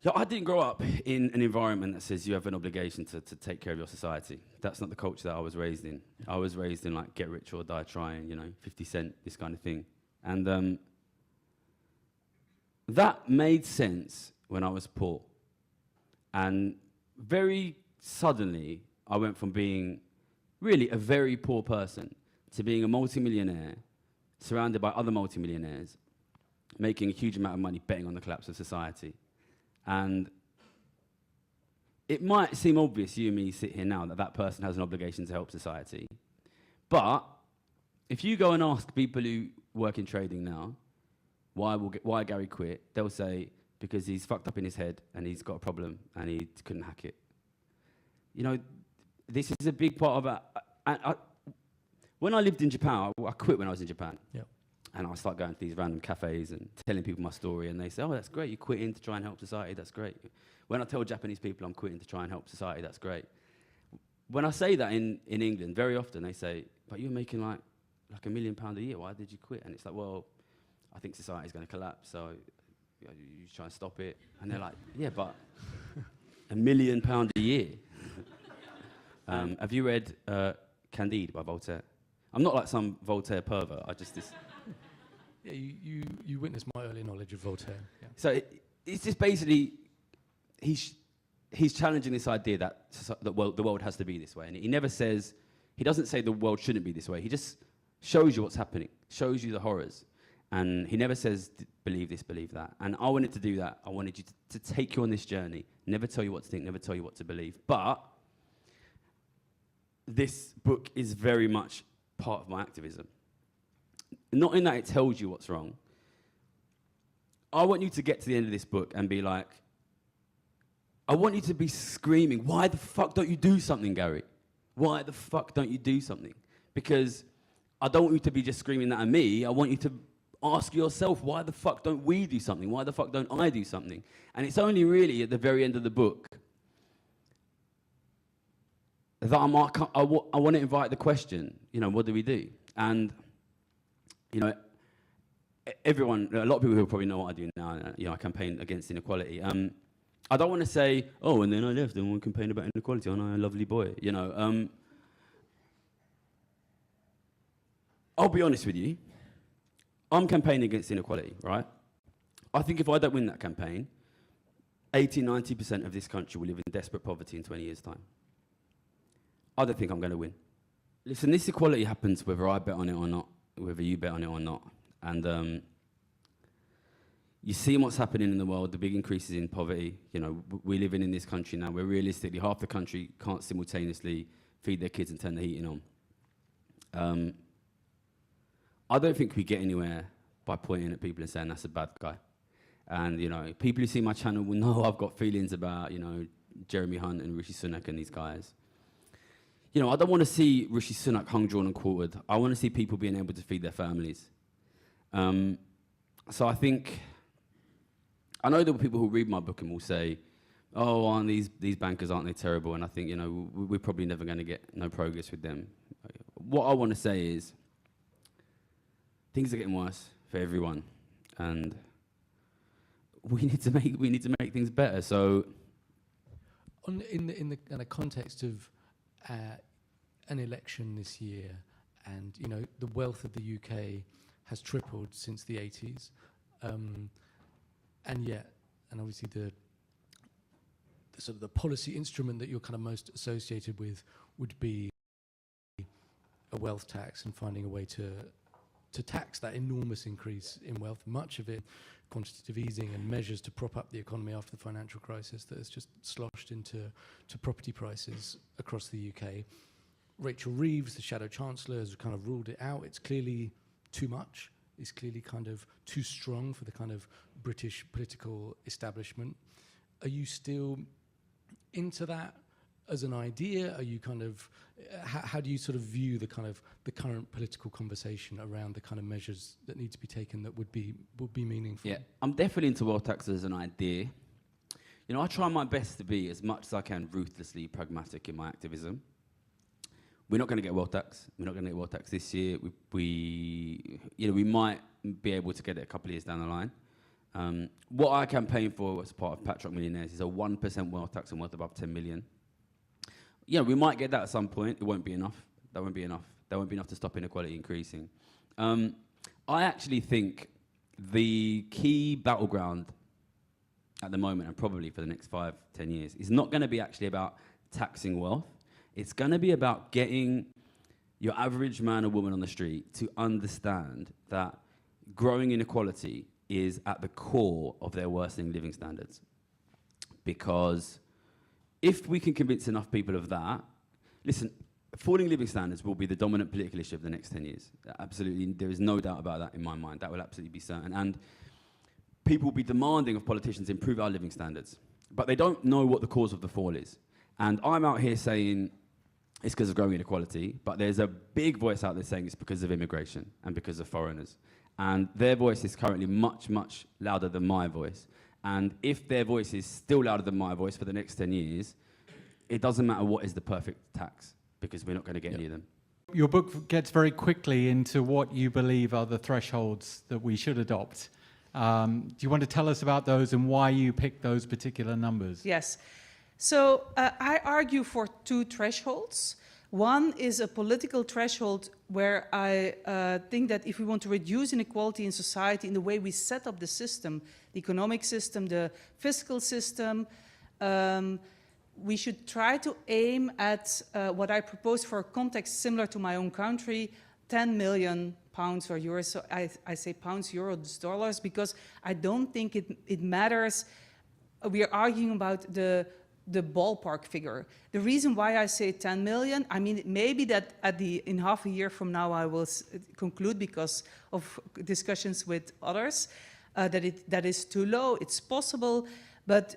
Yeah, I didn't grow up in an environment that says you have an obligation to take care of your society. That's not the culture that I was raised in. I was raised in like get rich or die trying, 50 Cent, this kind of thing. And that made sense when I was poor. And very suddenly, I went from being really a very poor person to being a multimillionaire, surrounded by other multimillionaires, making a huge amount of money betting on the collapse of society. And it might seem obvious, you and me sit here now, that that person has an obligation to help society. But if you go and ask people who work in trading now, why Gary quit, they'll say, because he's fucked up in his head and he's got a problem and he couldn't hack it. This is a big part of when I lived in Japan, I quit when I was in Japan. Yep. And I start going to these random cafes and telling people my story, and they say, oh, that's great, you're quitting to try and help society, that's great. When I tell Japanese people I'm quitting to try and help society, that's great. When I say that in England, very often they say, but you're making like £1 million a year, why did you quit? And it's like, well, I think society's going to collapse, so you try and stop it. And they're like, yeah, but £1 million a year. Have you read Candide by Voltaire? I'm not like some Voltaire pervert, Yeah, you witnessed my early knowledge of Voltaire. Yeah. So it's just basically, he's challenging this idea that the world has to be this way. And he doesn't say the world shouldn't be this way. He just shows you what's happening, shows you the horrors. And he never says, believe this, believe that. And I wanted to do that. I wanted you to take you on this journey, never tell you what to think, never tell you what to believe. But this book is very much part of my activism. Not in that it tells you what's wrong. I want you to get to the end of this book and be like, I want you to be screaming, why the fuck don't you do something, Gary? Why the fuck don't you do something? Because I don't want you to be just screaming that at me. I want you to ask yourself, why the fuck don't we do something? Why the fuck don't I do something? And it's only really at the very end of the book that I want to invite the question, what do we do? And everyone, a lot of people who probably know what I do now, I campaign against inequality. I don't want to say, oh, and then I left and I want to campaign about inequality, aren't I a lovely boy? I'll be honest with you. I'm campaigning against inequality, right? I think if I don't win that campaign, 80-90% of this country will live in desperate poverty in 20 years' time. I don't think I'm going to win. Listen, this equality happens whether I bet on it or not, whether you bet on it or not. And you see what's happening in the world, the big increases in poverty. We're living in this country now where realistically half the country can't simultaneously feed their kids and turn the heating on. I don't think we get anywhere by pointing at people and saying that's a bad guy. And people who see my channel will know I've got feelings about Jeremy Hunt and Rishi Sunak and these guys. I don't want to see Rishi Sunak hung, drawn and quartered. I want to see people being able to feed their families. So I know there are people who read my book and will say, oh, aren't these bankers, aren't they terrible? And I think, we're probably never going to get no progress with them. What I want to say is, things are getting worse for everyone. And we need to make things better. So in the kind of context of an election this year, and the wealth of the UK has tripled since the 80s, and obviously the sort of the policy instrument that you're kind of most associated with would be a wealth tax and finding a way to tax that enormous increase in wealth, much of it quantitative easing and measures to prop up the economy after the financial crisis that has just sloshed into property prices across the UK. Rachel Reeves, the Shadow Chancellor, has kind of ruled it out. It's clearly too much. It's clearly kind of too strong for the kind of British political establishment. Are you still into that as an idea? Are you kind of, how do you sort of view the kind of the current political conversation around the kind of measures that need to be taken that would be meaningful? Yeah, I'm definitely into wealth tax as an idea. I try my best to be as much as I can ruthlessly pragmatic in my activism. We're not going to get wealth tax. We're not going to get wealth tax this year. We might be able to get it a couple of years down the line. What I campaign for as part of Patrick Millionaires is a 1% wealth tax on wealth above 10 million. Yeah, we might get that at some point. It won't be enough. That won't be enough. That won't be enough to stop inequality increasing. I actually think the key battleground at the moment, and probably for the next 5-10 years, is not going to be actually about taxing wealth. It's going to be about getting your average man or woman on the street to understand that growing inequality is at the core of their worsening living standards. Because if we can convince enough people of that, listen, falling living standards will be the dominant political issue of the next 10 years. Absolutely, there is no doubt about that in my mind. That will absolutely be certain. And people will be demanding of politicians to improve our living standards. But they don't know what the cause of the fall is. And I'm out here saying it's because of growing inequality, but there's a big voice out there saying it's because of immigration and because of foreigners. And their voice is currently much, much louder than my voice. And if their voice is still louder than my voice for the next 10 years, it doesn't matter what is the perfect tax, because we're not going to get any of them. Your book gets very quickly into what you believe are the thresholds that we should adopt. Do you want to tell us about those and why you picked those particular numbers? Yes. So I argue for two thresholds. One is a political threshold where I think that if we want to reduce inequality in society in the way we set up the system, the economic system, the fiscal system, we should try to aim at what I propose for a context similar to my own country, 10 million pounds or euros. So I say pounds, euros, dollars, because I don't think it matters. We are arguing about the ballpark figure. The reason why I say 10 million, I mean, maybe that in half a year from now I will conclude because of discussions with others that is too low. It's possible, but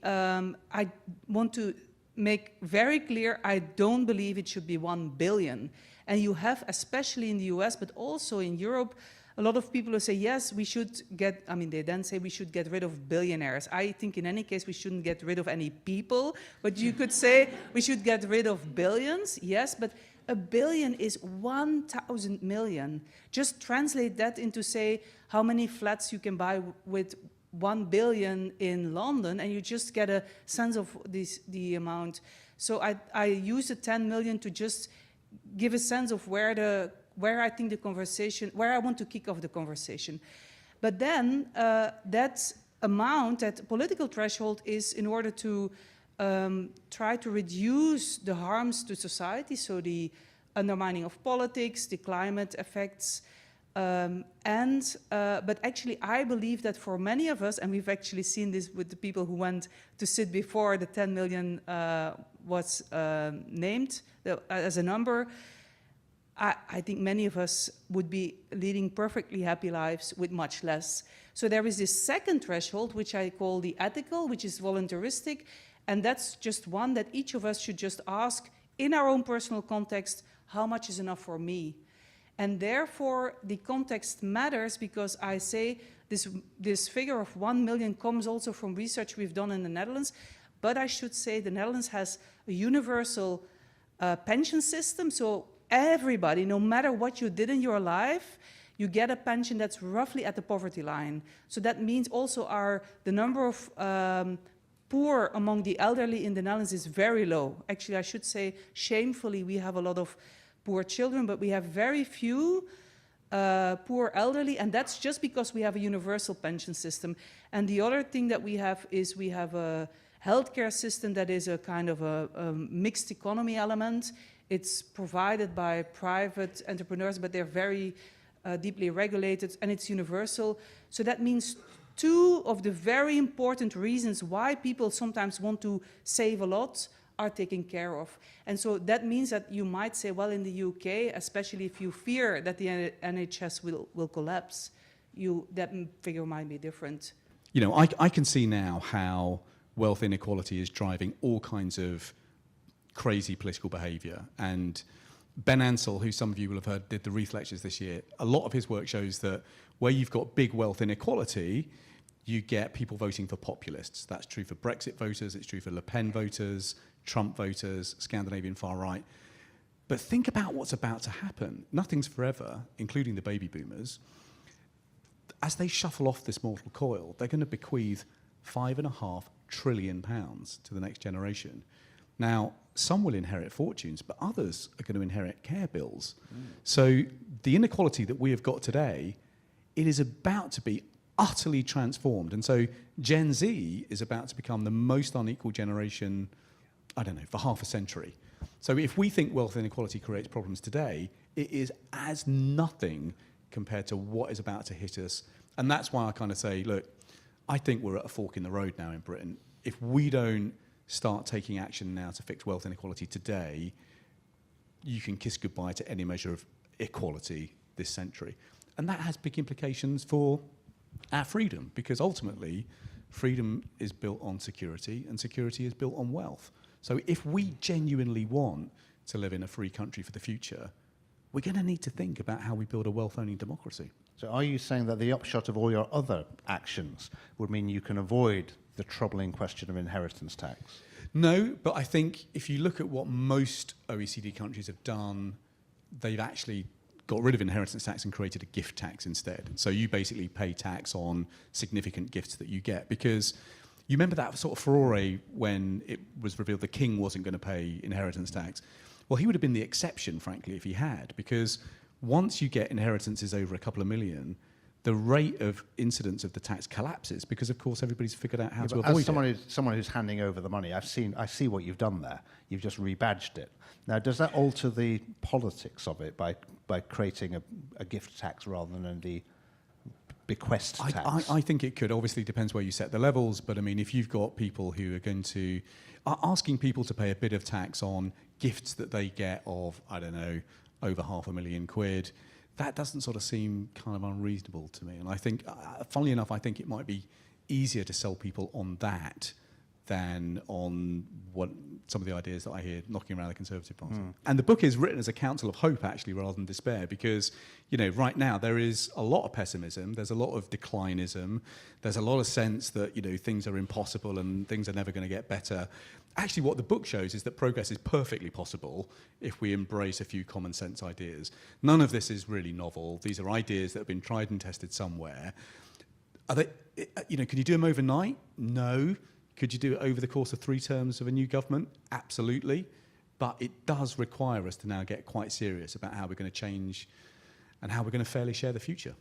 I want to make very clear I don't believe it should be 1 billion. And you have, especially in the US, but also in Europe, a lot of people who say, yes, we should get, I mean, they then say we should get rid of billionaires. I think in any case, we shouldn't get rid of any people, but you could say we should get rid of billions, yes, but a billion is 1,000 million. Just translate that into, say, how many flats you can buy with 1 billion in London, and you just get a sense of the amount. So I use the 10 million to just give a sense of where I think the conversation, where I want to kick off the conversation. But then that amount, that political threshold is in order to try to reduce the harms to society, so the undermining of politics, the climate effects, but actually I believe that for many of us, and we've actually seen this with the people who went to sit before the 10 million was named as a number, I think many of us would be leading perfectly happy lives with much less. So there is this second threshold, which I call the ethical, which is voluntaristic, and that's just one that each of us should just ask in our own personal context, how much is enough for me? And therefore, the context matters, because I say this figure of 1 million comes also from research we've done in the Netherlands, but I should say the Netherlands has a universal pension system, so everybody, no matter what you did in your life, you get a pension that's roughly at the poverty line. So that means also the number of poor among the elderly in the Netherlands is very low. Actually, I should say, shamefully, we have a lot of poor children, but we have very few poor elderly, and that's just because we have a universal pension system. And the other thing that we have is we have a healthcare system that is a kind of a mixed economy element. It's provided by private entrepreneurs, but they're very deeply regulated, and it's universal. So that means two of the very important reasons why people sometimes want to save a lot are taken care of. And so that means that you might say, well, in the UK, especially if you fear that the NHS will collapse, that figure might be different. You know, I can see now how wealth inequality is driving all kinds of crazy political behaviour. And Ben Ansell, who some of you will have heard, did the Reith Lectures this year. A lot of his work shows that where you've got big wealth inequality, you get people voting for populists. That's true for Brexit voters, it's true for Le Pen voters, Trump voters, Scandinavian far right. But think about what's about to happen. Nothing's forever, including the baby boomers. as they shuffle off this mortal coil, they're going to bequeath £5.5 trillion to the next generation. Now, some will inherit fortunes, but others are going to inherit care bills. So the inequality that we have got today, it is about to be utterly transformed. And so Gen Z is about to become the most unequal generation, I don't know, for half a century. So if we think wealth inequality creates problems today, it is as nothing compared to what is about to hit us. And that's why I kind of say, look, I think we're at a fork in the road now in Britain. If we don't start taking action now to fix wealth inequality today, you can kiss goodbye to any measure of equality this century. And that has big implications for our freedom, because ultimately freedom is built on security and security is built on wealth. So if we genuinely want to live in a free country for the future, we're going to need to think about how we build a wealth-owning democracy. So are you saying that the upshot of all your other actions would mean you can avoid the troubling question of inheritance tax? No, but I think if you look at what most OECD countries have done, they've actually got rid of inheritance tax and created a gift tax instead. So you basically pay tax on significant gifts that you get, because you remember that sort of furore when it was revealed the king wasn't going to pay inheritance tax. Well, he would have been the exception, frankly, if he had, because once you get inheritances over a couple of million, the rate of incidence of the tax collapses, because of course everybody's figured out how to avoid it. As someone who's handing over the money, I see what you've done there. You've just rebadged it. Now, does that alter the politics of it by creating a gift tax rather than the bequest tax? I think it could. Obviously, depends where you set the levels. But I mean, if you've got people who are going to asking people to pay a bit of tax on gifts that they get of, I don't know, over £500,000, that doesn't sort of seem kind of unreasonable to me. And I think, funnily enough, I think it might be easier to sell people on that than on what some of the ideas that I hear knocking around the Conservative Party. And the book is written as a counsel of hope, actually, rather than despair, because, you know, right now there is a lot of pessimism, there's a lot of declinism, there's a lot of sense that, you know, things are impossible and things are never going to get better. Actually, what the book shows is that progress is perfectly possible if we embrace a few common sense ideas. None of this is really novel. These are ideas that have been tried and tested somewhere. Are they, you know, can you do them overnight? No. Could you do it over the course of 3 terms of a new government? Absolutely. But it does require us to now get quite serious about how we're going to change and how we're going to fairly share the future.